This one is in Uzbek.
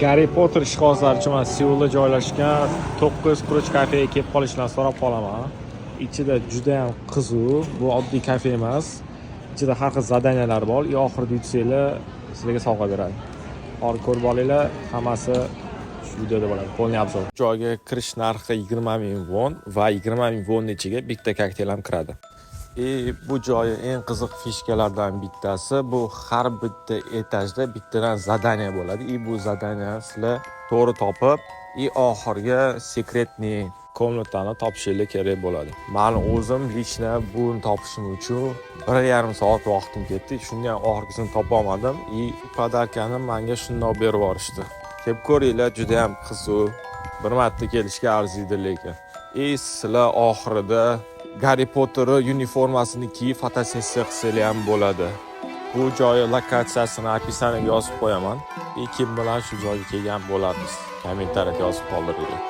Garri Potter ishqibozlari uchun Seulda joylashgan 9 Kuruch kafega kelib qolishdan so'rab qolaman. Ichida juda ham qiziq, bu oddiy kafe emas. Ichida har xil zadaniyalar bor. Oxirida yutsanglar sizlarga sovg'a beradi. Hozir ko'rib olinglar, hammasi shu videoda bo'ladi. Polniy obzor. Joyga kirish narxi 20,000 won va 20,000 won ichiga bitta kokteyl ham kiradi. Bu joyi eng qiziq fishkalardan bittasi, bu har bitta etajda bittadan zadaniya bo'ladi. Bu zadaniya sizlar to'g'ri topib, oxirgi sekretniy komnatani topishingiz kerak bo'ladi. Men o'zim lично buni topishim uchun 1,5 soat vaqtim ketdi. Shunda ham oxirgisini topa olmadim. Podarkani menga shundoq berib yuborishdi. Kelib ko'ringlar, juda ham qiziq. Bir marta kelishga arziydi lekin. Sizlar oxirida Garri Potter uniformasini kiyib fotosessiya qilsanglar ham bo'ladi. Bu joy lokatsiyasini opisaniyaga yozib qo'yaman. Kim bilan shu joyga kelgan bo'larsiz? Kommentariyada yozib qoldiringlar.